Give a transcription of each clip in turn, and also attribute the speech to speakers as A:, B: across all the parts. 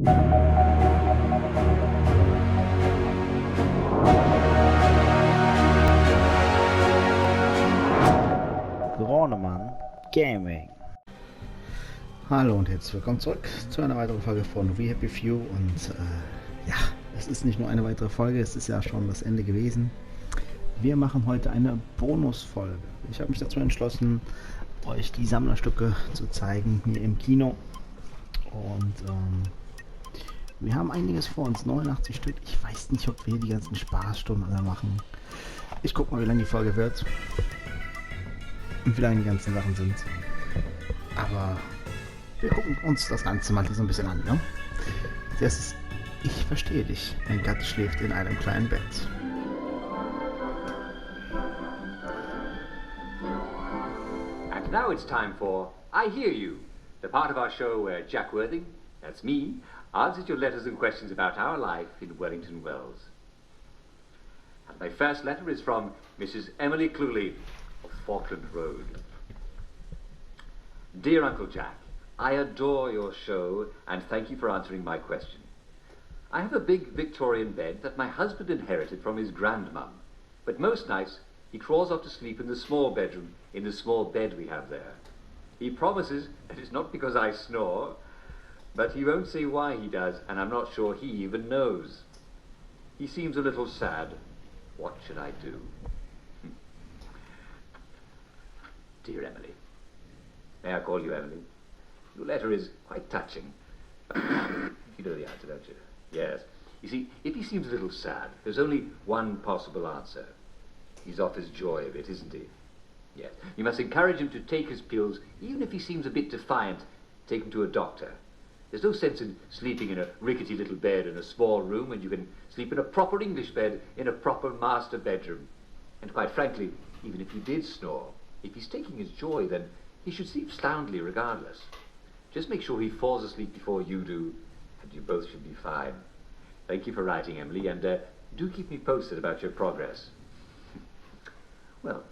A: Gronemann Gaming. Hallo und herzlich willkommen zurück zu einer weiteren Folge von We Happy Few. Und ja, es ist nicht nur eine weitere Folge, es ist ja schon das Ende gewesen. Wir machen heute eine Bonusfolge. Ich habe mich dazu entschlossen, euch die Sammlerstücke zu zeigen hier im Kino. Und wir haben einiges vor uns, 89 Stück. Ich weiß nicht, ob wir die ganzen Spaßstunden alle machen. Ich gucke mal, wie lange die Folge wird und wie lange die ganzen Sachen sind. Aber wir gucken uns das Ganze mal hier so ein bisschen an, ne? Als erstes, ich verstehe dich. Mein Gatte schläft in einem kleinen Bett.
B: And now it's time for I Hear You, the part of our show where Jack Worthing, that's me, answers your letters and questions about our life in Wellington Wells. And my first letter is from Mrs. Emily Cluley of Falkland Road. Dear Uncle Jack, I adore your show and thank you for answering my question. I have a big Victorian bed that my husband inherited from his grandmum, but most nights he crawls off to sleep in the small bedroom in the small bed we have there. He promises that it's not because I snore, but he won't say why he does, and I'm not sure he even knows. He seems a little sad. What should I do? Dear Emily, may I call you Emily? Your letter is quite touching. You know the answer, don't you? Yes. You see, if he seems a little sad, there's only one possible answer. He's off his joy of it, isn't he? Yes. You must encourage him to take his pills, even if he seems a bit defiant. Take him to a doctor. There's no sense in sleeping in a rickety little bed in a small room when you can sleep in a proper English bed in a proper master bedroom. And quite frankly, even if he did snore, if he's taking his joy, then he should sleep soundly regardless. Just make sure he falls asleep before you do, and you both should be fine. Thank you for writing, Emily, and do keep me posted about your progress. Well,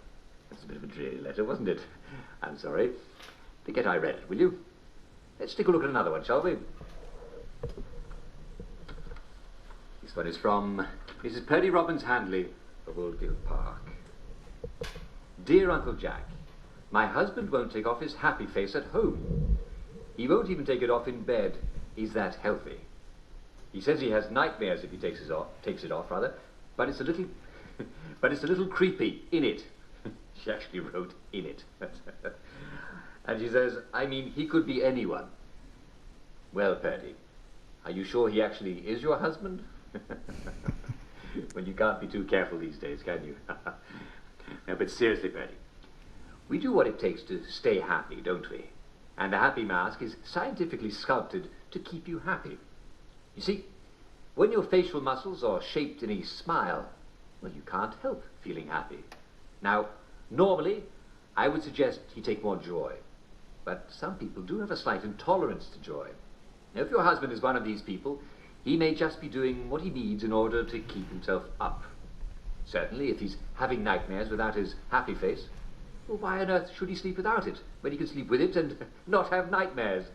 B: that's a bit of a dreary letter, wasn't it? I'm sorry. Forget I read it, will you? Let's take a look at another one, shall we? This one is from Mrs. Purdy Robbins Handley of Oldfield Park. Dear Uncle Jack, my husband won't take off his happy face at home. He won't even take it off in bed. He's that healthy. He says he has nightmares if he takes it off, but it's a little creepy in it. She actually wrote in it. And she says, I mean, he could be anyone. Well, Purdy, are you sure he actually is your husband? Well, you can't be too careful these days, can you? No, but seriously, Purdy, we do what it takes to stay happy, don't we? And the happy mask is scientifically sculpted to keep you happy. You see, when your facial muscles are shaped in a smile, well, you can't help feeling happy. Now, normally, I would suggest he take more joy. But some people do have a slight intolerance to joy. Now, if your husband is one of these people, he may just be doing what he needs in order to keep himself up. Certainly, if he's having nightmares without his happy face, well, why on earth should he sleep without it, when he can sleep with it and not have nightmares?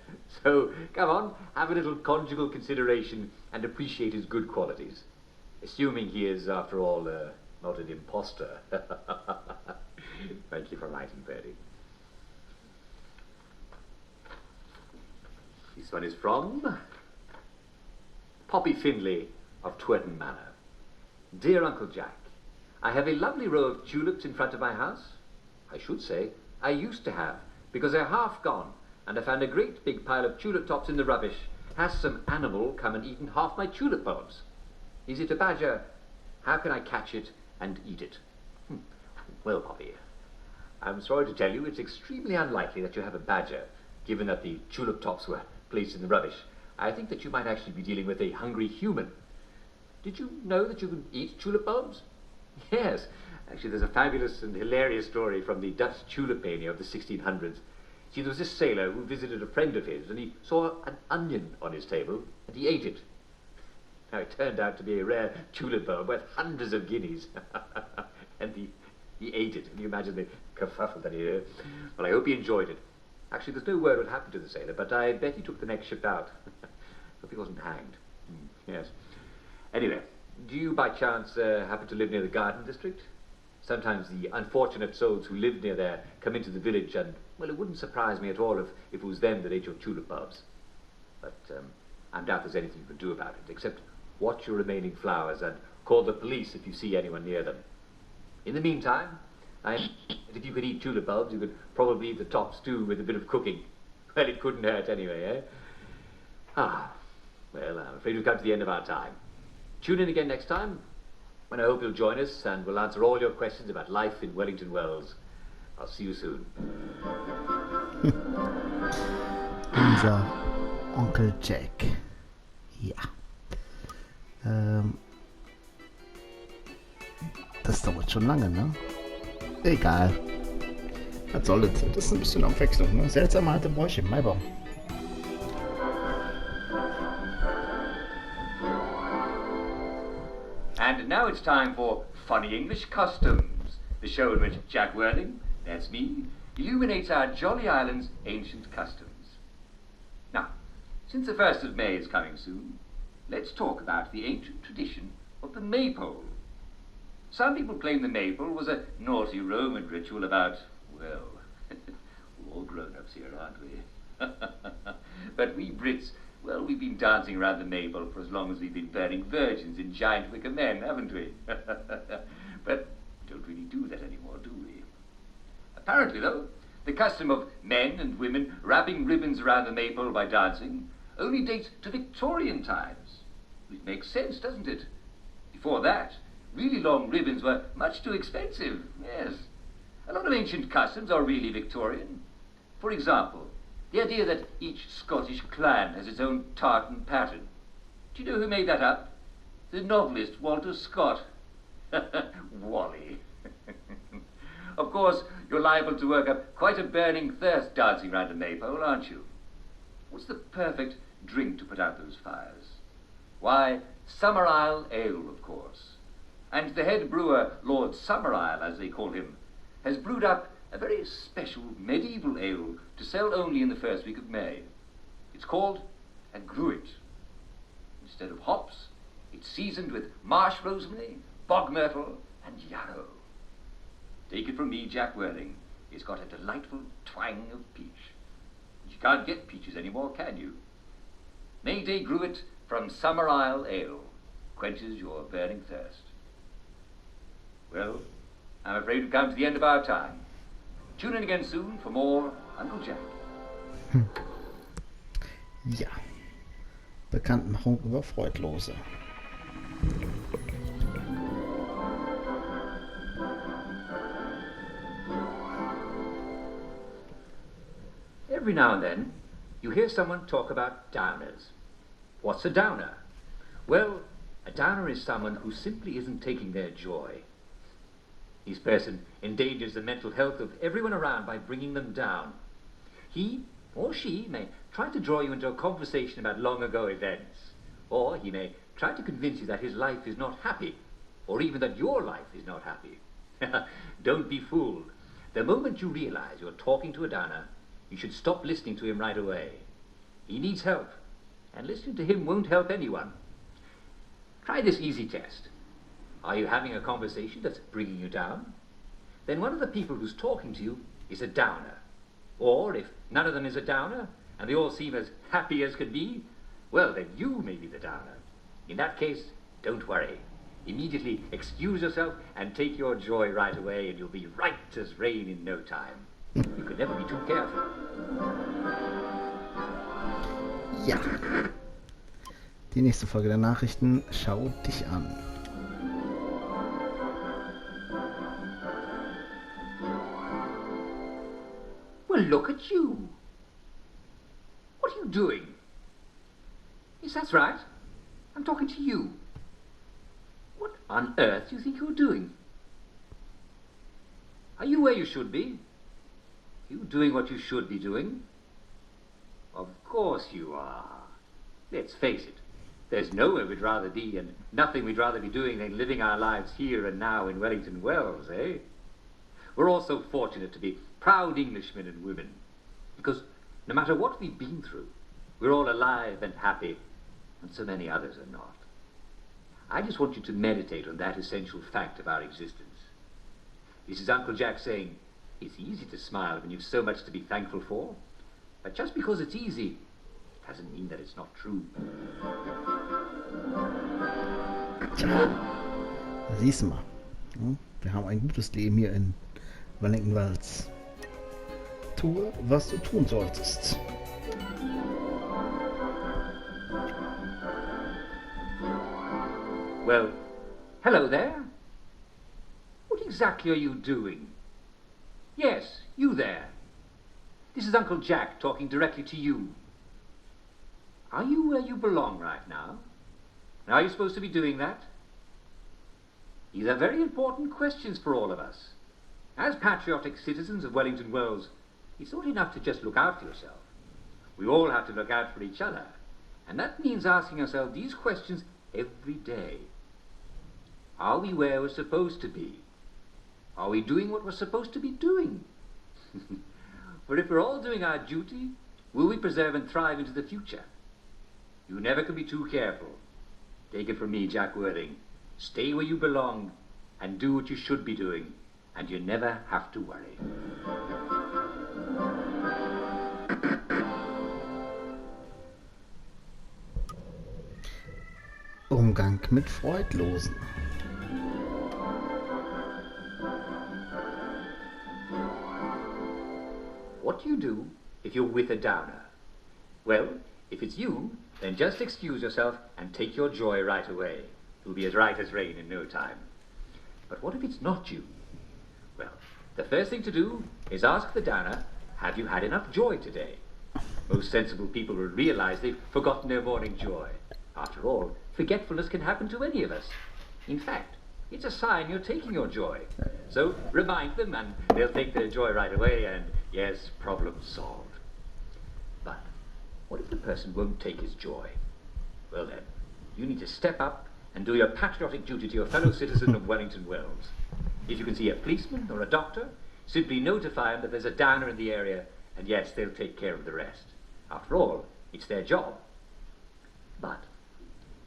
B: So, come on, have a little conjugal consideration and appreciate his good qualities. Assuming he is, after all, not an imposter. Thank you for writing, Purdy. This one is from Poppy Findlay of Twerton Manor. Dear Uncle Jack, I have a lovely row of tulips in front of my house. I should say, I used to have, because they're half gone, and I found a great big pile of tulip tops in the rubbish. Has some animal come and eaten half my tulip bulbs? Is it a badger? How can I catch it and eat it? Well, Poppy, I'm sorry to tell you it's extremely unlikely that you have a badger, given that the tulip tops were placed in the rubbish. I think that you might actually be dealing with a hungry human. Did you know that you can eat tulip bulbs? Yes. Actually, there's a fabulous and hilarious story from the Dutch tulip mania of the 1600s. See, there was this sailor who visited a friend of his, and he saw an onion on his table, and he ate it. Now, it turned out to be a rare tulip bulb worth hundreds of guineas. And he ate it. Can you imagine the kerfuffle that he heard? Well, I hope he enjoyed it. Actually, there's no word what happened to the sailor, but I bet he took the next ship out. Hope he wasn't hanged. Yes. Anyway, do you by chance happen to live near the Garden District? Sometimes the unfortunate souls who live near there come into the village and, well, it wouldn't surprise me at all if it was them that ate your tulip bulbs. But I doubt there's anything you can do about it, except watch your remaining flowers and call the police if you see anyone near them. In the meantime, if you could eat tulip bulbs, you could probably eat the tops too with a bit of cooking. Well, it couldn't hurt anyway, eh? Well, I'm afraid we've come to the end of our time. Tune in again next time, when I hope you'll join us and we'll answer all your questions about life in Wellington Wells. I'll see you soon.
A: Unser Onkel Jack. Ja. Das dauert schon lange, ne? Egal. Was soll das? Das ist ein bisschen Abwechslung, ne? Seltsame alte Bräuche im Maibaum.
B: And now it's time for Funny English Customs, the show in which Jack Worthing, that's me, illuminates our jolly island's ancient customs. Now, since the 1st of May is coming soon, let's talk about the ancient tradition of the maypole. Some people claim the maypole was a naughty Roman ritual about, well, we're all grown-ups here, aren't we? But we Brits, well, we've been dancing around the maypole for as long as we've been burning virgins in giant wicker men, haven't we? But we don't really do that anymore, do we? Apparently, though, the custom of men and women wrapping ribbons around the maypole by dancing only dates to Victorian times. It makes sense, doesn't it? Before that, really long ribbons were much too expensive, yes. A lot of ancient customs are really Victorian. For example, the idea that each Scottish clan has its own tartan pattern. Do you know who made that up? The novelist Walter Scott. Wally. Of course, you're liable to work up quite a burning thirst dancing round a maypole, aren't you? What's the perfect drink to put out those fires? Why, Summerisle ale, of course. And the head brewer, Lord Summerisle, as they call him, has brewed up a very special medieval ale to sell only in the first week of May. It's called a gruit. Instead of hops, it's seasoned with marsh rosemary, bog myrtle, and yarrow. Take it from me, Jack Worthing, it's got a delightful twang of peach. You can't get peaches anymore, can you? May Day gruit from Summerisle ale quenches your burning thirst. Well, I'm afraid we've come to the end of our time. Tune in again soon for more Uncle Jack.
A: Ja. Bekanntmachung über Freudlose.
B: Every now and then, you hear someone talk about downers. What's a downer? Well, a downer is someone who simply isn't taking their joy. This person endangers the mental health of everyone around by bringing them down. He or she may try to draw you into a conversation about long ago events, or he may try to convince you that his life is not happy, or even that your life is not happy. Don't be fooled. The moment you realize you're talking to a downer, you should stop listening to him right away. He needs help, and listening to him won't help anyone. Try this easy test. Are you having a conversation that's bringing you down? Then one of the people who's talking to you is a downer. Or if none of them is a downer, and they all seem as happy as could be, well, then you may be the downer. In that case, don't worry. Immediately excuse yourself and take your joy right away, and you'll be right as rain in no time. You can never be too careful.
A: Ja. Die nächste Folge der Nachrichten schau dich an.
B: Well, look at you. What are you doing? Yes, that's right. I'm talking to you. What on earth do you think you're doing? Are you where you should be? Are you doing what you should be doing? Of course you are. Let's face it. There's nowhere we'd rather be and nothing we'd rather be doing than living our lives here and now in Wellington Wells, eh? We're all so fortunate to be proud Englishmen and women, because no matter what we've been through, we're all alive and happy and so many others are not. I just want you to meditate on that essential fact of our existence. This is Uncle Jack saying, it's easy to smile when you've so much to be thankful for, but just because it's easy, it doesn't mean that it's not true.
A: Tja, da siehst du mal. Wir haben ein gutes Leben hier in Wellington Wells. Tue, was du tun solltest.
B: Well, hello there. What exactly are you doing? Yes, you there. This is Uncle Jack talking directly to you. Are you where you belong right now? And are you supposed to be doing that? These are very important questions for all of us. As patriotic citizens of Wellington Wells, it's not enough to just look out for yourself. We all have to look out for each other. And that means asking ourselves these questions every day. Are we where we're supposed to be? Are we doing what we're supposed to be doing? For if we're all doing our duty, will we preserve and thrive into the future? You never can be too careful. Take it from me, Jack Worthing. Stay where you belong and do what you should be doing, and you never have to worry.
A: Umgang mit Freudlosen.
B: What do you do if you're with a downer? Well, if it's you, then just excuse yourself and take your joy right away. It'll be as right as rain in no time. But what if it's not you? Well, the first thing to do is ask the downer, have you had enough joy today? Most sensible people will realize they've forgotten their morning joy. After all, forgetfulness can happen to any of us. In fact, it's a sign you're taking your joy. So remind them and they'll take their joy right away and yes, problem solved. But what if the person won't take his joy? Well then, you need to step up and do your patriotic duty to your fellow citizen of Wellington Wells. If you can see a policeman or a doctor, simply notify them that there's a downer in the area and yes, they'll take care of the rest. After all, it's their job. But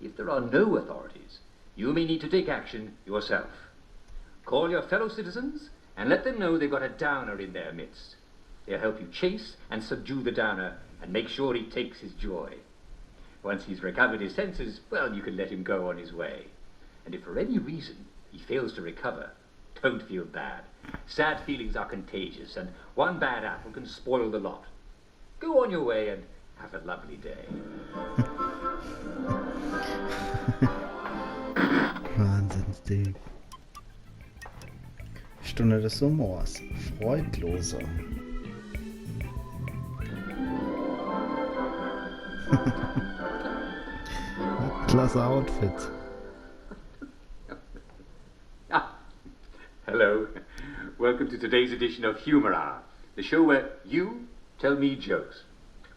B: if there are no authorities, you may need to take action yourself. Call your fellow citizens and let them know they've got a downer in their midst. They'll help you chase and subdue the downer and make sure he takes his joy. Once he's recovered his senses, well, you can let him go on his way. And if for any reason he fails to recover, don't feel bad. Sad feelings are contagious, and one bad apple can spoil the lot. Go on your way and have a lovely day.
A: Wahnsinnsding. Stunde des Humors. Freudlose. Klasse Outfit.
B: Hello. Welcome to today's edition of Humor Hour, the show where you tell me jokes.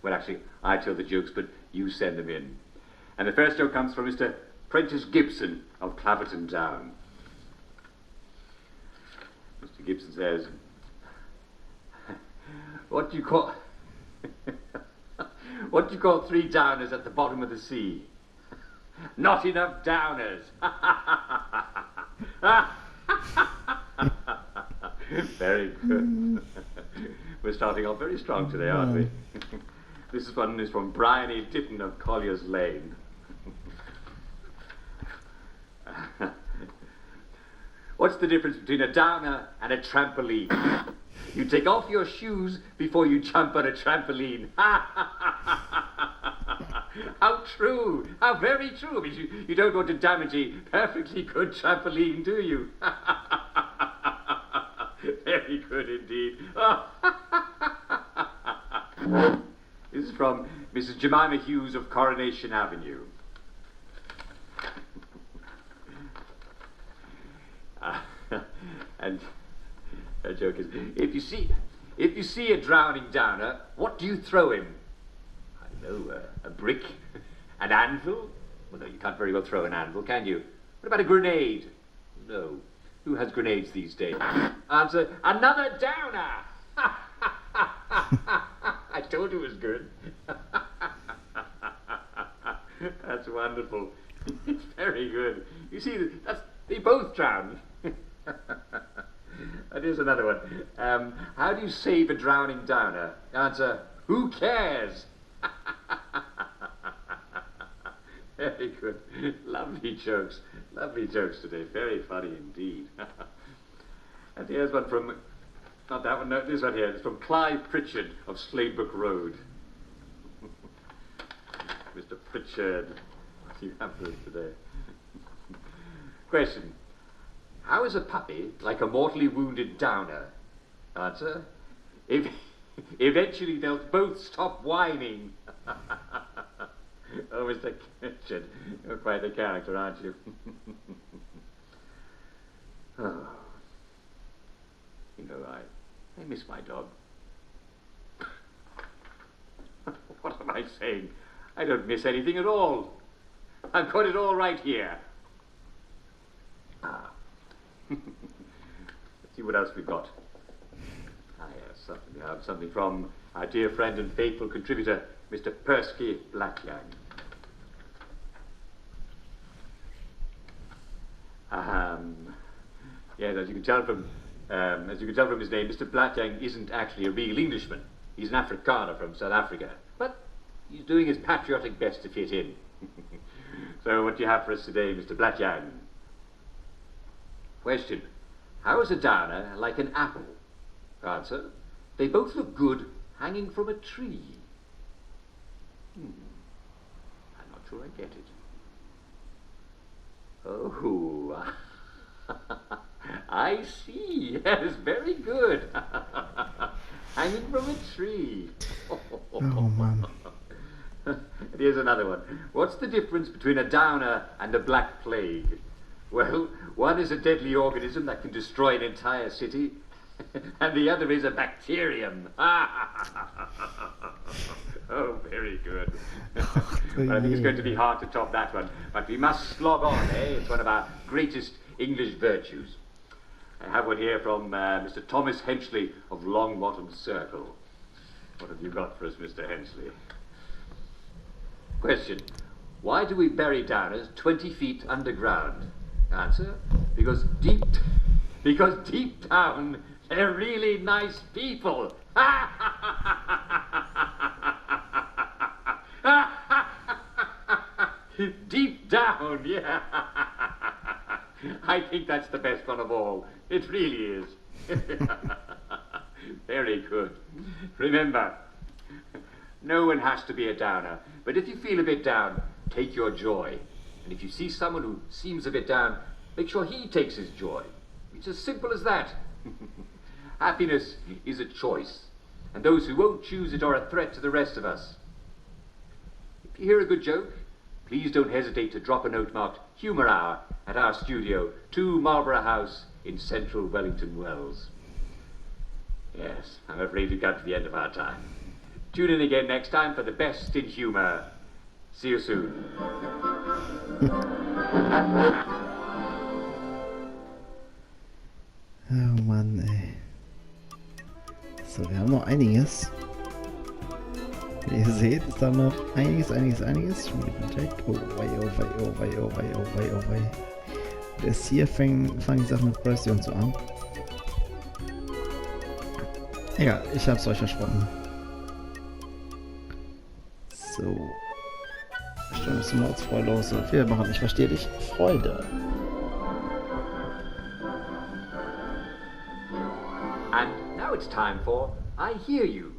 B: Well, actually, I tell the jokes, but you send them in. And the first joke comes from Mr. Prentice Gibson of Claverton Down. Mr. Gibson says, what do you call three downers at the bottom of the sea? Not enough downers. Very good. We're starting off very strong today, aren't we? This one is from Brian E. Ditton of Collier's Lane. What's the difference between a downer and a trampoline? You take off your shoes before you jump on a trampoline. How true! How very true! I mean, you don't want to damage a perfectly good trampoline, do you? Very good indeed. This is from Mrs. Jemima Hughes of Coronation Avenue. And her joke is, if you see a drowning downer, what do you throw him? I don't know, a brick, an anvil? Well, no, you can't very well throw an anvil, can you? What about a grenade? No. Who has grenades these days? Answer, another downer! I told you it was good. That's wonderful. It's very good. You see, they both drown. And here's another one. How do you save a drowning downer? Answer, who cares? Very good. Lovely jokes. Lovely jokes today. Very funny indeed. And here's one from, not that one, no, this one here. It's from Clive Pritchard of Sladebrook Road. Mr. Pritchard. What's he have for us today? Question. How is a puppy like a mortally wounded downer? Answer. Eventually they'll both stop whining. Oh, Mr. Pritchard, you're quite the character, aren't you? Oh. You know, I miss my dog. What am I saying? I don't miss anything at all. I've got it all right here. Ah. Let's see what else we've got. Ah, yes, we have something from our dear friend and faithful contributor, Mr. Persky Blackyoung. Yes, as you can tell from his name, Mr. Blackyoung isn't actually a real Englishman. He's an Afrikaner from South Africa, but he's doing his patriotic best to fit in. So, what do you have for us today, Mr. Blackyoung? Question: how is a downer like an apple? Answer: they both look good hanging from a tree. I'm not sure I get it. Oh, I see. Yes, very good. Hanging from a tree.
A: Oh, man.
B: And here's another one. What's the difference between a downer and a black plague? Well, one is a deadly organism that can destroy an entire city, and the other is a bacterium. Oh, very good. Well, I think it's going to be hard to top that one, but we must slog on, eh? It's one of our greatest English virtues. I have one here from Mr. Thomas Henchley of Longbottom Circle. What have you got for us, Mr. Henchley? Question: why do we bury downers 20 feet underground? Answer: because deep down they're really nice people. Deep down, yeah. I think that's the best one of all. It really is. Very good. Remember, no one has to be a downer, but if you feel a bit down, take your joy. And if you see someone who seems a bit down, make sure he takes his joy. It's as simple as that. Happiness is a choice, and those who won't choose it are a threat to the rest of us. If you hear a good joke, please don't hesitate to drop a note marked Humour Hour at our studio, 2 Marlborough House in central Wellington Wells. Yes, I'm afraid we've come to the end of our time. Tune in again next time for the best in humour. See you soon.
A: Oh Mann, ey. So, wir haben noch einiges. Wie ihr seht, ist da noch einiges. Schon mal entdeckt. Oh wei. Erst hier fange ich Sachen mit Press und so an. Egal, ich hab's euch versprochen. So. Bestimmt ist Mordsfreude los. Wir machen, ich verstehe dich, Freude.
B: And now it's time for I Hear You,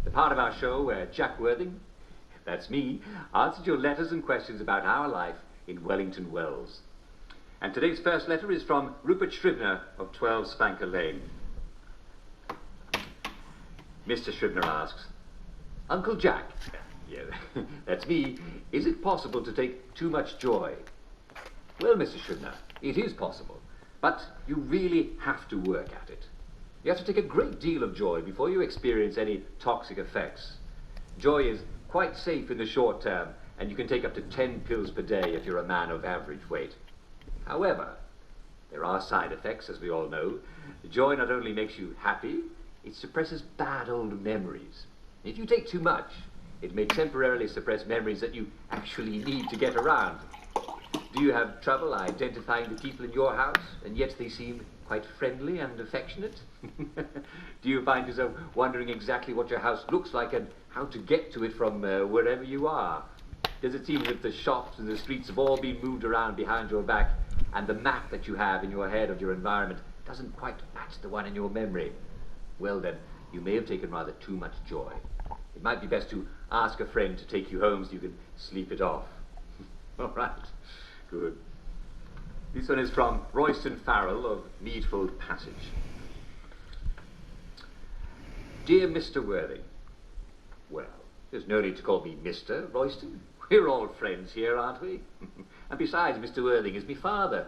B: the part of our show where Jack Worthing, that's me, answered your letters and questions about our life in Wellington Wells. And today's first letter is from Rupert Scribner of 12 Spanker Lane. Mr. Scribner asks, Uncle Jack, yeah, that's me, is it possible to take too much joy? Well, Mr. Scribner, it is possible, but you really have to work at it. You have to take a great deal of joy before you experience any toxic effects. Joy is quite safe in the short term, and you can take up to 10 pills per day if you're a man of average weight. However, there are side effects, as we all know. Joy not only makes you happy, it suppresses bad old memories. If you take too much, It may temporarily suppress memories that you actually need to get around. Do you have trouble identifying the people in your house, and yet they seem quite friendly and affectionate? Do you find yourself wondering exactly what your house looks like and how to get to it from wherever you are? Does it seem as if the shops and the streets have all been moved around behind your back, and the map that you have in your head of your environment doesn't quite match the one in your memory? Well then, you may have taken rather too much joy. It might be best to ask a friend to take you home so you can sleep it off. All right. Good. This one is from Royston Farrell of Needfold Passage. Dear Mr. Worthing. Well, there's no need to call me Mr. Royston. We're all friends here, aren't we? And besides, Mr. Worthing is my father.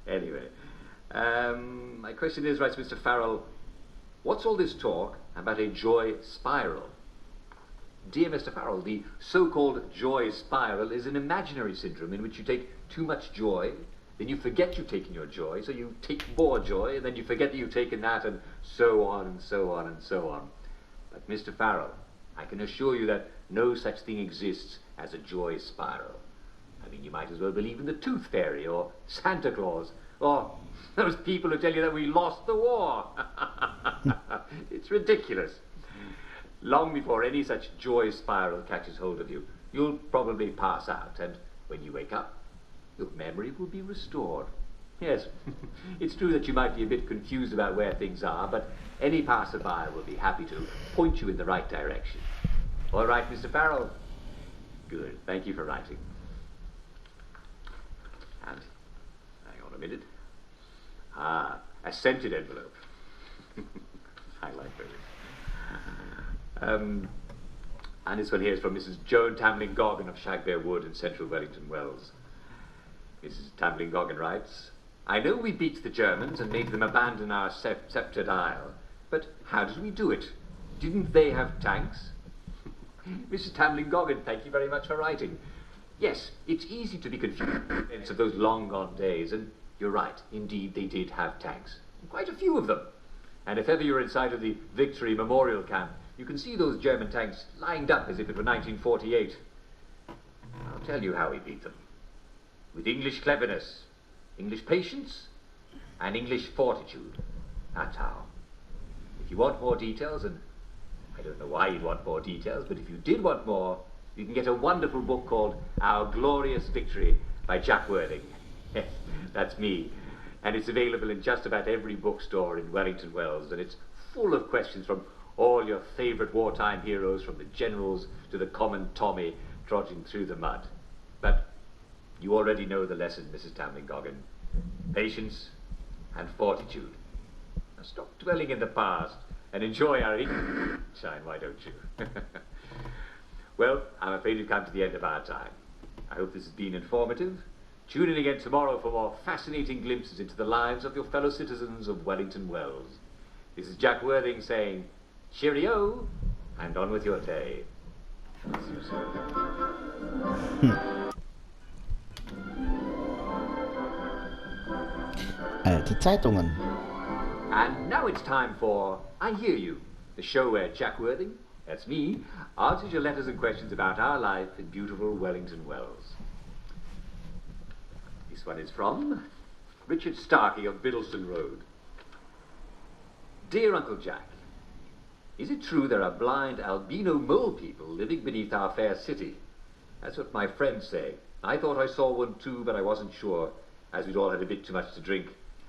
B: Anyway, my question is, writes Mr. Farrell, what's all this talk about a joy spiral? Dear Mr. Farrell, the so-called joy spiral is an imaginary syndrome in which you take too much joy, then you forget you've taken your joy, so you take more joy, and then you forget that you've taken that, and so on, and so on, and so on. But Mr. Farrell, I can assure you that no such thing exists as a joy spiral. I mean, you might as well believe in the Tooth Fairy, or Santa Claus, or those people who tell you that we lost the war. It's ridiculous. Long before any such joy spiral catches hold of you, you'll probably pass out, and when you wake up, your memory will be restored. Yes, it's true that you might be a bit confused about where things are, but any passerby will be happy to point you in the right direction. All right, Mr. Farrell? Good, thank you for writing. And, hang on a minute. Ah, a scented envelope. I like those. And this one here is from Mrs. Joan Tamlin Goggin of Shagbear Wood in central Wellington Wells. Mrs. Tamlin Goggin writes, I know we beat the Germans and made them abandon our sceptred isle, but how did we do it? Didn't they have tanks? Mrs. Tamlin Goggin, thank you very much for writing. Yes, it's easy to be confused of those long-gone days, and you're right, indeed they did have tanks. Quite a few of them. And if ever you're inside of the Victory Memorial Camp, you can see those German tanks lined up as if it were 1948. I'll tell you how we beat them. With English cleverness, English patience, and English fortitude. That's how. If you want more details, and I don't know why you'd want more details, but if you did want more, you can get a wonderful book called Our Glorious Victory by Jack Worthing. That's me. And it's available in just about every bookstore in Wellington Wells, and it's full of questions from all your favourite wartime heroes, from the generals to the common Tommy trotting through the mud. But you already know the lesson, Mrs. Tamlin Goggin. Patience and fortitude. Now stop dwelling in the past and enjoy our shine, why don't you? Well, I'm afraid we've come to the end of our time. I hope this has been informative. Tune in again tomorrow for more fascinating glimpses into the lives of your fellow citizens of Wellington Wells. This is Jack Worthing saying, cheerio, and on with your day.
A: Alte Zeitungen.
B: And now it's time for I Hear You, the show where Jack Worthing, that's me, answers your letters and questions about our life in beautiful Wellington Wells. This one is from Richard Starkey of Biddleston Road. Dear Uncle Jack, is it true there are blind albino mole people living beneath our fair city? That's what my friends say. I thought I saw one too, but I wasn't sure, as we'd all had a bit too much to drink,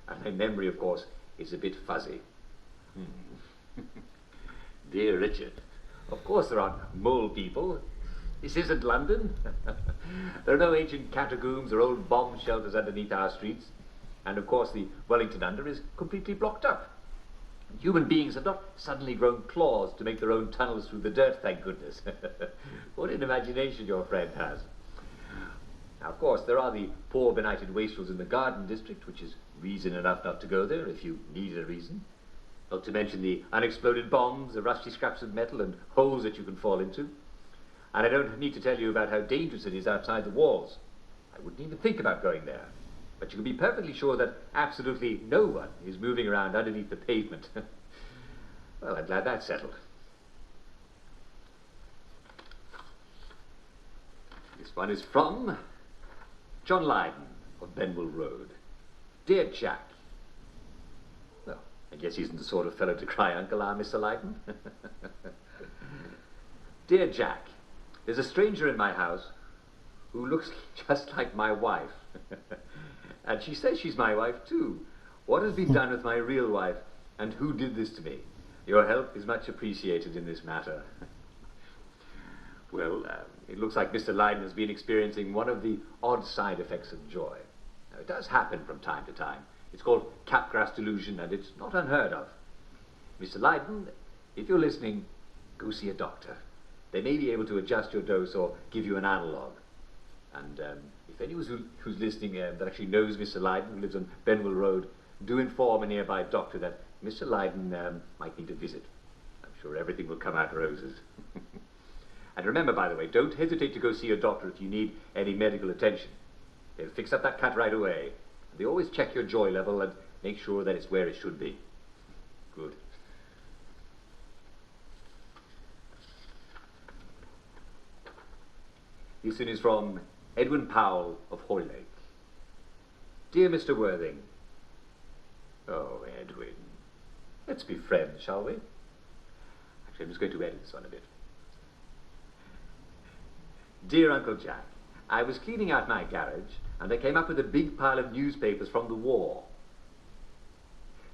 B: and my memory, of course, is a bit fuzzy. Dear Richard, of course there aren't mole people. This isn't London. There are no ancient catacombs or old bomb shelters underneath our streets, and of course the Wellington Under is completely blocked up. Human beings have not suddenly grown claws to make their own tunnels through the dirt, thank goodness. What an imagination your friend has. Now, of course, there are the poor benighted wastrels in the Garden District, which is reason enough not to go there if you need a reason. Not to mention the unexploded bombs, the rusty scraps of metal, and holes that you can fall into. And I don't need to tell you about how dangerous it is outside the walls. I wouldn't even think about going there. But you can be perfectly sure that absolutely no one is moving around underneath the pavement. Well, I'm glad that's settled. This one is from John Lydon of Benwell Road. Dear Jack. Well, I guess he isn't the sort of fellow to cry uncle, are Mr. Lydon? Dear Jack, there's a stranger in my house who looks just like my wife. And she says she's my wife too. What has been done with my real wife, and who did this to me? Your help is much appreciated in this matter. Well, it looks like Mr. Lydon has been experiencing one of the odd side effects of joy. Now, it does happen from time to time. It's called Capgras delusion, and it's not unheard of. Mr. Lydon, if you're listening, go see a doctor. They may be able to adjust your dose or give you an analogue. And if anyone who's listening that actually knows Mr. Lydon, who lives on Benwell Road, do inform a nearby doctor that Mr. Lydon might need a visit. I'm sure everything will come out roses. And remember, by the way, don't hesitate to go see your doctor if you need any medical attention. They'll fix up that cut right away. And they always check your joy level and make sure that it's where it should be. Good. This one is from Edwin Powell of Hoylake. Dear Mr. Worthing. Oh, Edwin. Let's be friends, shall we? Actually, I'm just going to edit this one a bit. Dear Uncle Jack, I was cleaning out my garage and I came up with a big pile of newspapers from the war.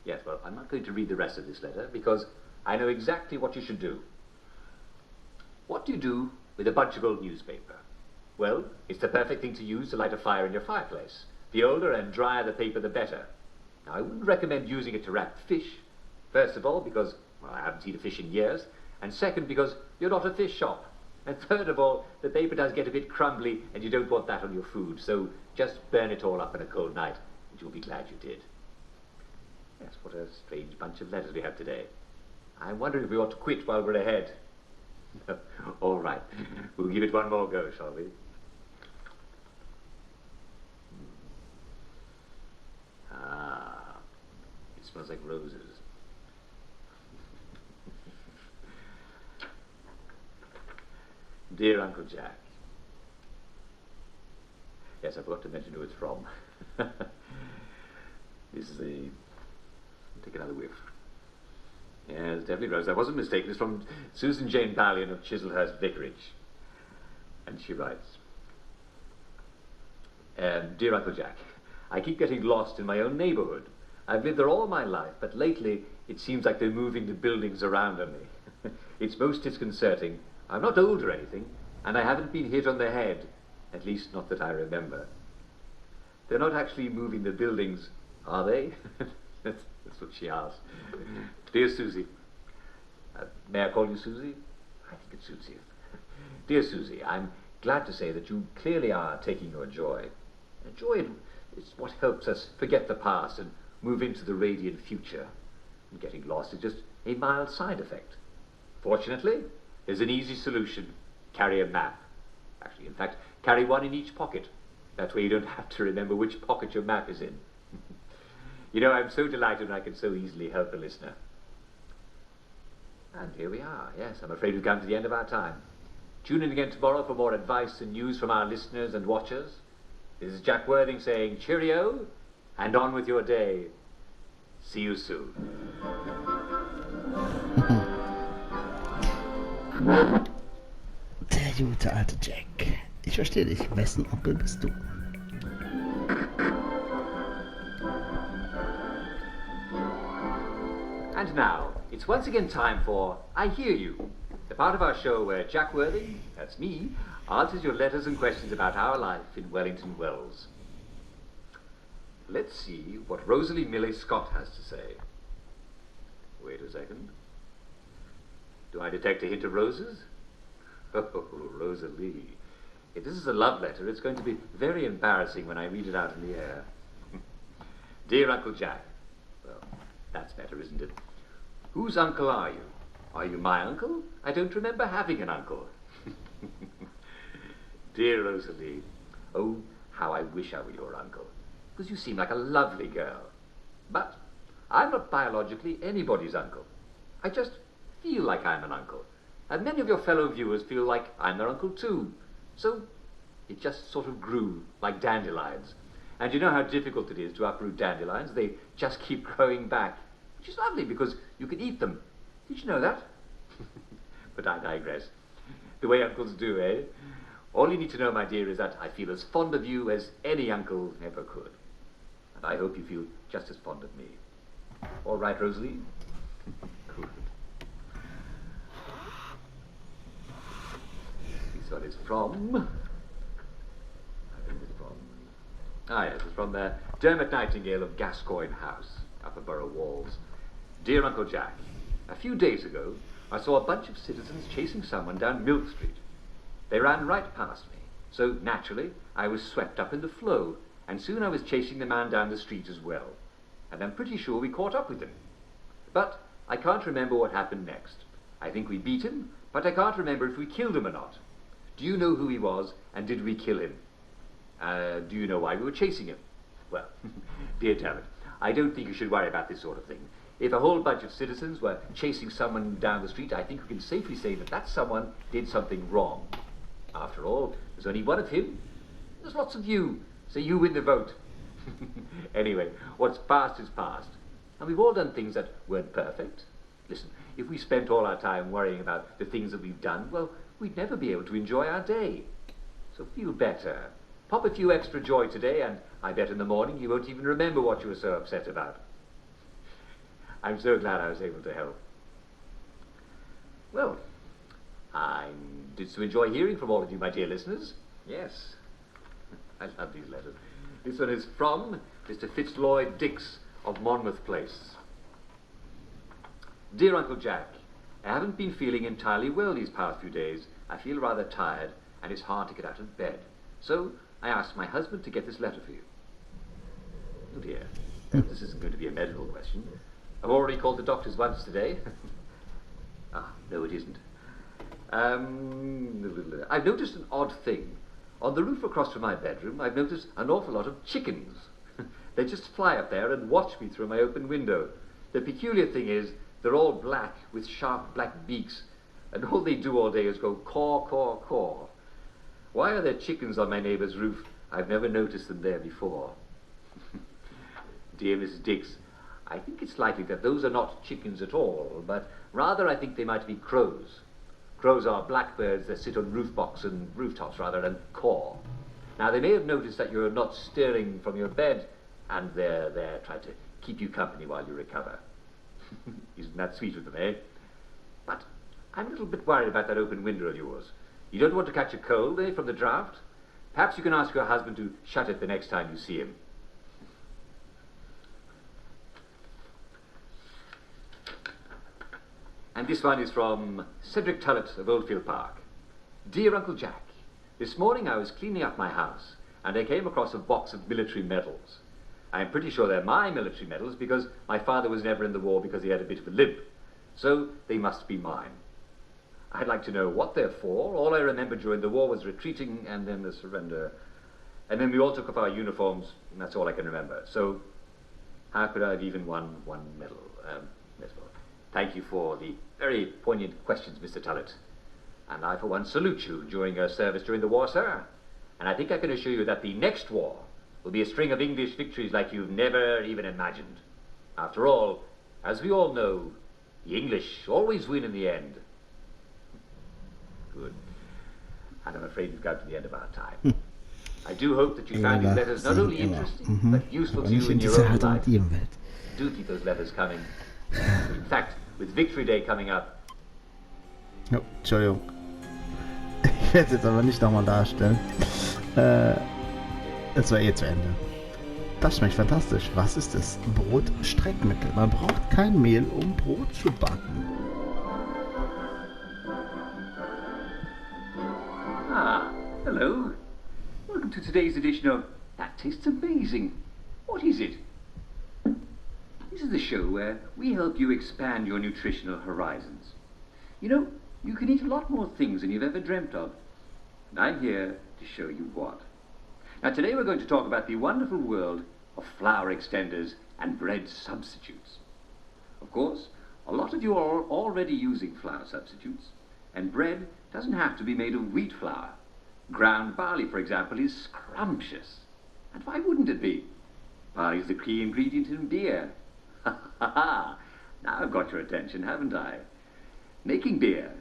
B: Yes, well, I'm not going to read the rest of this letter because I know exactly what you should do. What do you do with a bunch of old newspaper? Well, it's the perfect thing to use to light a fire in your fireplace. The older and drier the paper, the better. Now, I wouldn't recommend using it to wrap fish. First of all, because, well, I haven't seen a fish in years. And second, because you're not a fish shop. And third of all, the paper does get a bit crumbly and you don't want that on your food. So just burn it all up in a cold night and you'll be glad you did. Yes, what a strange bunch of letters we have today. I'm wondering if we ought to quit while we're ahead. All right, we'll give it one more go, shall we? Ah, it smells like roses. Dear Uncle Jack. Yes, I forgot to mention who it's from. This is the... Take another whiff. Yes, definitely rose. I wasn't mistaken. It's from Susan Jane Ballion of Chislehurst Vicarage. And she writes, Dear Uncle Jack, I keep getting lost in my own neighbourhood. I've lived there all my life, but lately it seems like they're moving the buildings around on me. It's most disconcerting. I'm not old or anything, and I haven't been hit on the head, at least not that I remember. They're not actually moving the buildings, are they? That's what she asked. Dear Susie, may I call you Susie? I think it suits you. Dear Susie, I'm glad to say that you clearly are taking your joy. Joy is what helps us forget the past and move into the radiant future. And getting lost is just a mild side effect. Fortunately, there's an easy solution. Carry a map. Actually, in fact, carry one in each pocket. That way you don't have to remember which pocket your map is in. You know, I'm so delighted when I can so easily help a listener. And here we are. Yes, I'm afraid we've come to the end of our time. Tune in again tomorrow for more advice and news from our listeners and watchers. This is Jack Worthing saying cheerio and on with your day. See you soon.
A: Der gute alte Jack. Ich verstehe dich. Wessen Onkel bist du?
B: And now, it's once again time for I Hear You, the part of our show where Jack Worthing, that's me, answers your letters and questions about our life in Wellington Wells. Let's see what Rosalie Millay Scott has to say. Wait a second. Do I detect a hint of roses? Oh, Rosalie. If this is a love letter, it's going to be very embarrassing when I read it out in the air. Dear Uncle Jack. Well, that's better, isn't it? Whose uncle are you? Are you my uncle? I don't remember having an uncle. Dear Rosalie. Oh, how I wish I were your uncle. Because you seem like a lovely girl. But I'm not biologically anybody's uncle. I just feel like I'm an uncle. And many of your fellow viewers feel like I'm their uncle too. So It just sort of grew like dandelions. And you know how difficult it is to uproot dandelions? They just keep growing back, which is lovely because you can eat them. Did you know that? But I digress. The way uncles do, eh? All you need to know, my dear, is that I feel as fond of you as any uncle ever could. And I hope you feel just as fond of me. All right, Rosalie? Good. This one is from... yes, it's from Dermot Nightingale of Gascoigne House, Upper Borough Walls. Dear Uncle Jack, a few days ago, I saw a bunch of citizens chasing someone down Milk Street. They ran right past me, so naturally, I was swept up in the flow, and soon I was chasing the man down the street as well. And I'm pretty sure we caught up with him. But I can't remember what happened next. I think we beat him, but I can't remember if we killed him or not. Do you know who he was, and did we kill him? Do you know why we were chasing him? Well, dear Dermot, I don't think you should worry about this sort of thing. If a whole bunch of citizens were chasing someone down the street, I think we can safely say that that someone did something wrong. After all, there's only one of him. There's lots of you, so you win the vote. Anyway, what's past is past. And we've all done things that weren't perfect. Listen, if we spent all our time worrying about the things that we've done, well, we'd never be able to enjoy our day. So feel better. Pop a few extra joy today, and I bet in the morning you won't even remember what you were so upset about. I'm so glad I was able to help. Well, I did so enjoy hearing from all of you, my dear listeners. Yes, I love these letters. This one is from Mr. Fitzroy Dix of Monmouth Place. Dear Uncle Jack, I haven't been feeling entirely well these past few days. I feel rather tired, and it's hard to get out of bed. So I asked my husband to get this letter for you. Oh dear, this isn't going to be a medical question. I've already called the doctors once today. No it isn't. I've noticed an odd thing. On the roof across from my bedroom, I've noticed an awful lot of chickens. They just fly up there and watch me through my open window. The peculiar thing is, they're all black with sharp black beaks, and all they do all day is go caw, caw, caw. Why are there chickens on my neighbour's roof? I've never noticed them there before. Dear Mrs. Dix, I think it's likely that those are not chickens at all, but rather I think they might be crows. Crows are blackbirds that sit on rooftops and caw. Now they may have noticed that you're not stirring from your bed, and they're there trying to keep you company while you recover. Isn't that sweet of them, eh? But I'm a little bit worried about that open window of yours. You don't want to catch a cold, eh, from the draught? Perhaps you can ask your husband to shut it the next time you see him. And this one is from Cedric Tullett of Oldfield Park. Dear Uncle Jack, this morning I was cleaning up my house, and I came across a box of military medals. I'm pretty sure they're my military medals because my father was never in the war because he had a bit of a limp. So they must be mine. I'd like to know what they're for. All I remember during the war was retreating and then the surrender. And then we all took off our uniforms, and that's all I can remember. So how could I have even won one medal? Thank you for the very poignant questions, Mr. Tullett. And I, for one, salute you during your service during the war, sir. And I think I can assure you that the next war will be a string of English victories like you've never even imagined. After all, as we all know, the English always win in the end. Good. And I'm afraid we've got to the end of our time. I do hope that you found these letters not only interesting, but useful to you in your own life. Do keep those letters coming. In fact, with Victory Day coming up.
A: Oh, Entschuldigung. Ich werde es jetzt aber nicht nochmal darstellen. Es war eh zu Ende. Das schmeckt fantastisch. Was ist das? Brotstreckmittel. Man braucht kein Mehl, um Brot zu backen.
B: Hello. Welcome to today's edition of That Tastes Amazing. What is it? This is the show where we help you expand your nutritional horizons. You know, you can eat a lot more things than you've ever dreamt of. And I'm here to show you what. Now today we're going to talk about the wonderful world of flour extenders and bread substitutes. Of course, a lot of you are already using flour substitutes, and bread doesn't have to be made of wheat flour. Ground barley, for example, is scrumptious. And why wouldn't it be? Barley is the key ingredient in beer. Ha ha ha! Now I've got your attention, haven't I? Making beer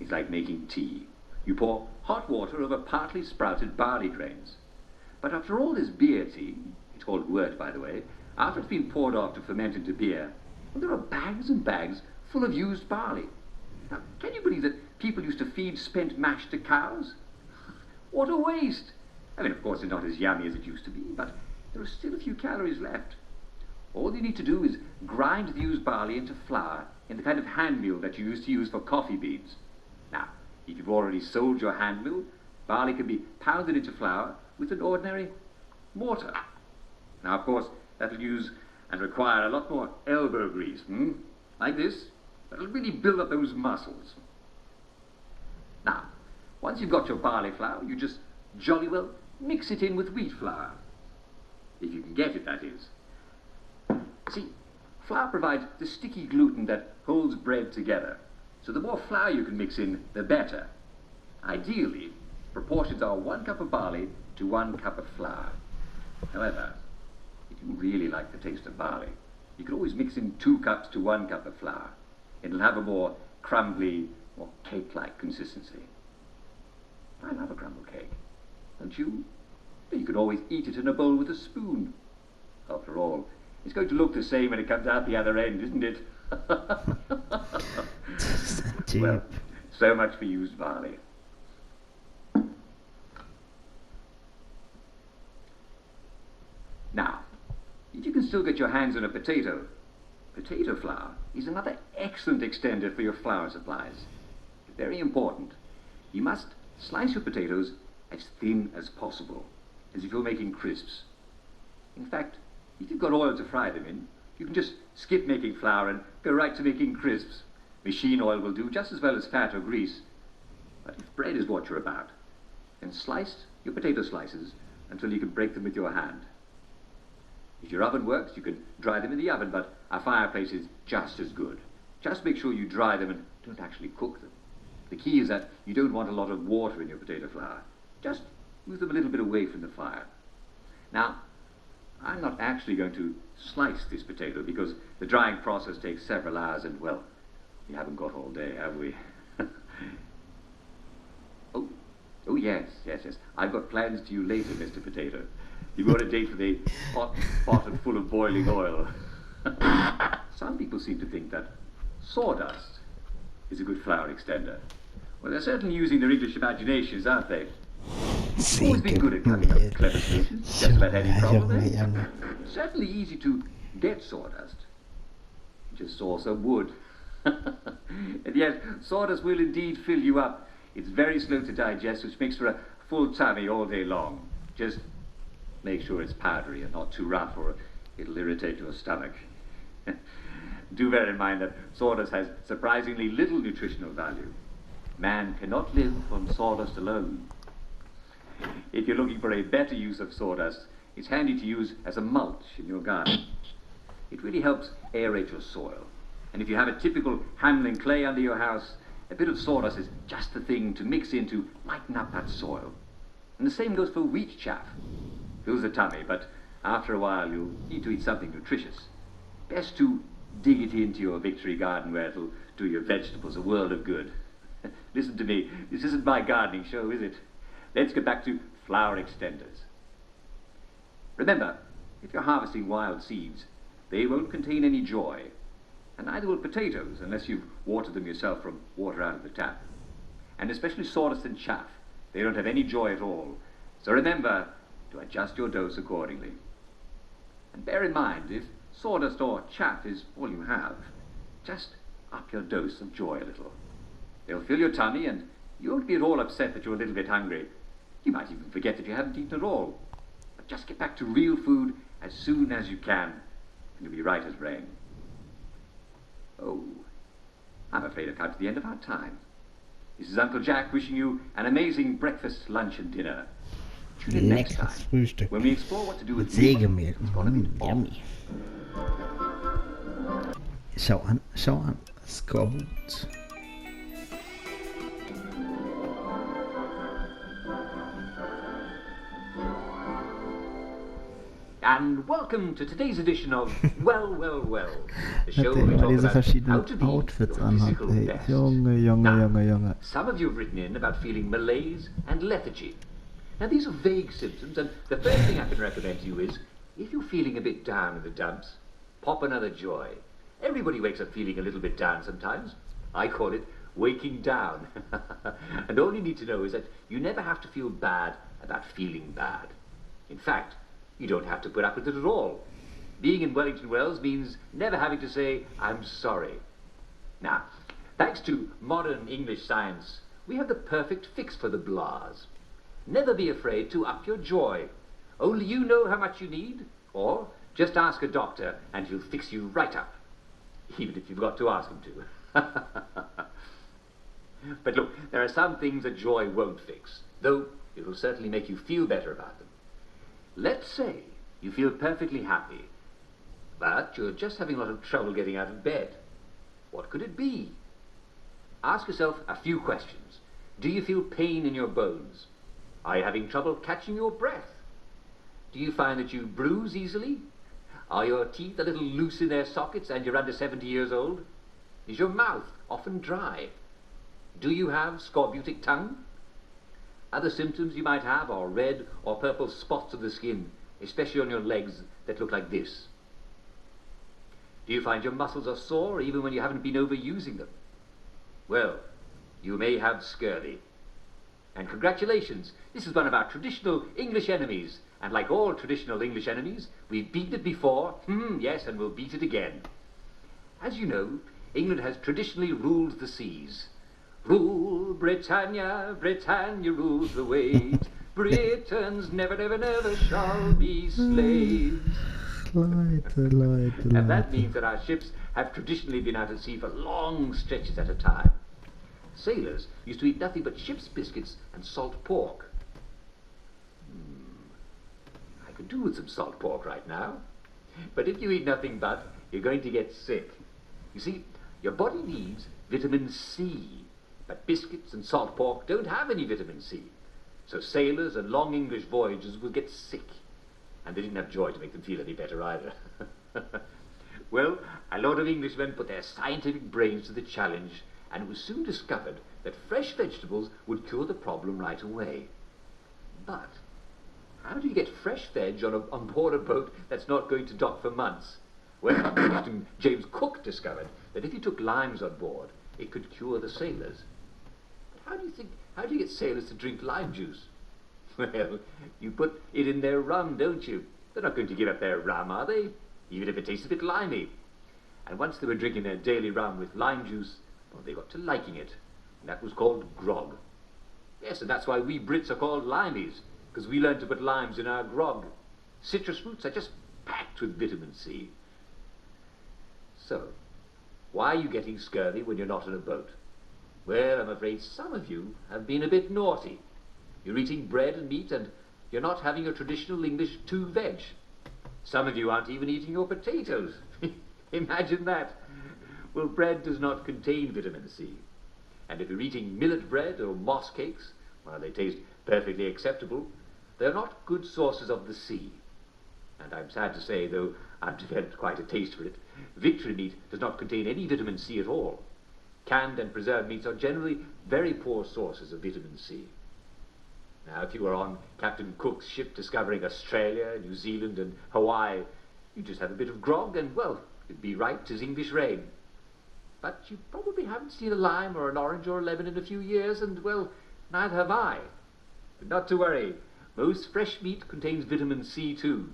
B: is like making tea. You pour hot water over partly sprouted barley grains. But after all this beer tea, it's called wort, by the way, after it's been poured off to ferment into beer, well, there are bags and bags full of used barley. Now, can you believe that people used to feed spent mash to cows? What a waste! I mean, of course, it's not as yummy as it used to be, but there are still a few calories left. All you need to do is grind the used barley into flour in the kind of hand mill that you used to use for coffee beans. Now, if you've already sold your hand mill, barley can be pounded into flour with an ordinary mortar. Now, of course, that'll use and require a lot more elbow grease, like this. That'll really build up those muscles. Now, once you've got your barley flour, you just jolly well mix it in with wheat flour. If you can get it, that is. See, flour provides the sticky gluten that holds bread together. So the more flour you can mix in, the better. Ideally, proportions are 1 cup of barley to 1 cup of flour. However, if you really like the taste of barley, you can always mix in 2 cups to 1 cup of flour. It'll have a more crumbly, more cake-like consistency. I love a crumble cake, don't you? But you could always eat it in a bowl with a spoon. After all, it's going to look the same when it comes out the other end, isn't it? Well, so much for used barley. Now, if you can still get your hands on a potato flour is another excellent extender for your flour supplies. Very important. You must slice your potatoes as thin as possible, as if you're making crisps. In fact, if you've got oil to fry them in, you can just skip making flour and go right to making crisps. Machine oil will do just as well as fat or grease. But if bread is what you're about, then slice your potato slices until you can break them with your hand. If your oven works, you can dry them in the oven, but a fireplace is just as good. Just make sure you dry them and don't actually cook them. The key is that you don't want a lot of water in your potato flour. Just move them a little bit away from the fire. Now, I'm not actually going to slice this potato because the drying process takes several hours and, well, we haven't got all day, have we? Oh yes. I've got plans to you later, Mr. Potato. You've got a date for the hot pot and full of boiling oil. Some people seem to think that sawdust is a good flour extender. Well, they're certainly using their English imaginations, aren't they? They've always been good at coming up with clever solutions, just about any problem. It's certainly easy to get sawdust. Just saw some wood. And yes, sawdust will indeed fill you up. It's very slow to digest, which makes for a full tummy all day long. Just make sure it's powdery and not too rough, or it'll irritate your stomach. Do bear in mind that sawdust has surprisingly little nutritional value. Man cannot live on sawdust alone. If you're looking for a better use of sawdust, it's handy to use as a mulch in your garden. It really helps aerate your soil. And if you have a typical Hamlin clay under your house, a bit of sawdust is just the thing to mix in to lighten up that soil. And the same goes for wheat chaff. Fills the tummy, but after a while you'll need to eat something nutritious. Best to dig it into your victory garden where it'll do your vegetables a world of good. Listen to me, this isn't my gardening show, is it? Let's get back to flower extenders. Remember, if you're harvesting wild seeds, they won't contain any joy, and neither will potatoes unless you've watered them yourself from water out of the tap. And especially sawdust and chaff, they don't have any joy at all. So remember to adjust your dose accordingly. And bear in mind, if sawdust or chaff is all you have, just up your dose of joy a little. They'll fill your tummy and you won't be at all upset that you're a little bit hungry. You might even forget that you haven't eaten at all. But just get back to real food as soon as you can, and you'll be right as rain. Oh, I'm afraid I've come to the end of our time. This is Uncle Jack wishing you an amazing breakfast, lunch and dinner. Tune in next time
A: Frühstück.
B: when we explore what to do with
A: Sägemehl.
B: It's gonna be
A: Yummy. Schau an. Es kommt.
B: and welcome to today's edition of Well, Well, Well, the show
A: Der
B: where we
A: immer
B: talk
A: diese
B: about how
A: verschiedenen
B: to be
A: Outfits
B: your
A: anhat.
B: physical
A: Hey,
B: best.
A: Junge.
B: Now, some of you have written in about feeling malaise and lethargy. Now, these are vague symptoms, and the first thing I can recommend to you is, if you're feeling a bit down in the dumps, pop another joy. Everybody wakes up feeling a little bit down sometimes. I call it waking down. And all you need to know is that you never have to feel bad about feeling bad. In fact, you don't have to put up with it at all. Being in Wellington Wells means never having to say, I'm sorry. Now, thanks to modern English science, we have the perfect fix for the blahs. Never be afraid to up your joy. Only you know how much you need, or just ask a doctor and he'll fix you right up. Even if you've got to ask him to. But look, there are some things that joy won't fix, though it will certainly make you feel better about them. Let's say you feel perfectly happy, but you're just having a lot of trouble getting out of bed. What could it be? Ask yourself a few questions. Do you feel pain in your bones? Are you having trouble catching your breath? Do you find that you bruise easily? Are your teeth a little loose in their sockets and you're under 70 years old? Is your mouth often dry? Do you have scorbutic tongue? Other symptoms you might have are red or purple spots of the skin, especially on your legs that look like this. Do you find your muscles are sore even when you haven't been overusing them? Well, you may have scurvy. And congratulations, this is one of our traditional English enemies, and like all traditional English enemies, we've beaten it before, yes, and we'll beat it again. As you know, England has traditionally ruled the seas. Rule Britannia, Britannia rules the waves. Britons never, never, never shall be slaves. And that means that our ships have traditionally been out at sea for long stretches at a time. Sailors used to eat nothing but ship's biscuits and salt pork. I could do with some salt pork right now. But if you eat nothing but, you're going to get sick. You see, your body needs vitamin C. But biscuits and salt pork don't have any vitamin C. So sailors and long English voyagers will get sick. And they didn't have joy to make them feel any better either. Well, a lot of Englishmen put their scientific brains to the challenge, and it was soon discovered that fresh vegetables would cure the problem right away. But how do you get fresh veg on board a boat that's not going to dock for months? Well, Captain James Cook discovered that if you took limes on board, it could cure the sailors. But how do you get sailors to drink lime juice? Well, you put it in their rum, don't you? They're not going to give up their rum, are they? Even if it tastes a bit limey. And once they were drinking their daily rum with lime juice, well, they got to liking it. And that was called grog. Yes, and that's why we Brits are called limeys, because we learned to put limes in our grog. Citrus fruits are just packed with vitamin C. So, why are you getting scurvy when you're not on a boat? Well, I'm afraid some of you have been a bit naughty. You're eating bread and meat, and you're not having your traditional English 2 veg. Some of you aren't even eating your potatoes. Imagine that. Well, bread does not contain vitamin C. And if you're eating millet bread or moss cakes, while they taste perfectly acceptable, they're not good sources of the C. And I'm sad to say, though I've developed quite a taste for it, victory meat does not contain any vitamin C at all. Canned and preserved meats are generally very poor sources of vitamin C. Now, if you were on Captain Cook's ship discovering Australia, New Zealand and Hawaii, you'd just have a bit of grog and, well, it'd be right as English rain. But you probably haven't seen a lime or an orange or a lemon in a few years, and, well, neither have I. But not to worry, most fresh meat contains vitamin C too.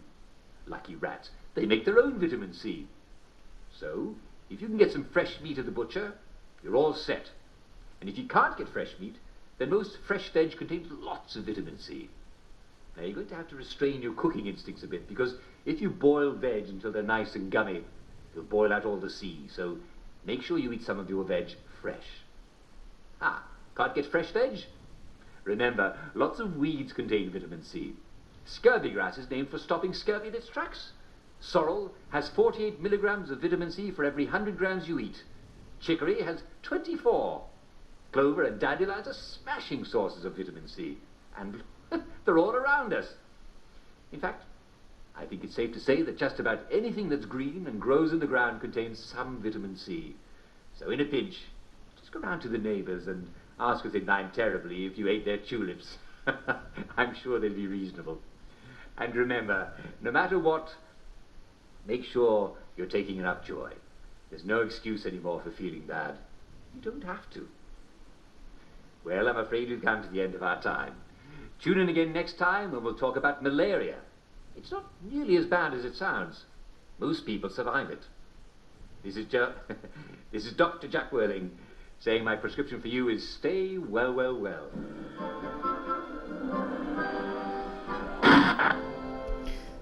B: Lucky rats, they make their own vitamin C. So, if you can get some fresh meat at the butcher, you're all set. And if you can't get fresh meat, then most fresh veg contains lots of vitamin C. Now, you're going to have to restrain your cooking instincts a bit, because if you boil veg until they're nice and gummy, you'll boil out all the C, so make sure you eat some of your veg fresh. Can't get fresh veg? Remember, lots of weeds contain vitamin C. Scurvy grass is named for stopping scurvy in its tracks. Sorrel has 48 milligrams of vitamin C for every 100 grams you eat. Chicory has 24. Clover and dandelions are smashing sources of vitamin C, and they're all around us. In fact, I think it's safe to say that just about anything that's green and grows in the ground contains some vitamin C. So in a pinch, just go round to the neighbours and ask if they'd mind terribly if you ate their tulips. I'm sure they'll be reasonable. And remember, no matter what, make sure you're taking enough joy. There's no excuse anymore for feeling bad. You don't have to. Well, I'm afraid we've come to the end of our time. Tune in again next time when we'll talk about malaria. It's not nearly as bad as it sounds. Most people survive it. This is Dr. Jack Worthing saying my prescription for you is stay well, well, well.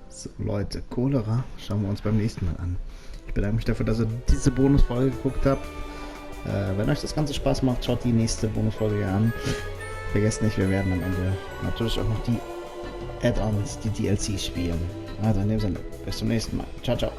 A: So Leute, Cholera schauen wir uns beim nächsten Mal an. Ich bedanke mich dafür, dass ihr diese Bonusfolge geguckt habt. Wenn euch das Ganze Spaß macht, schaut die nächste Bonusfolge an. Vergesst nicht, wir werden am Ende natürlich auch noch die Add-ons, die DLCs spielen. Also in dem Sinne, bis zum nächsten Mal. Ciao, ciao.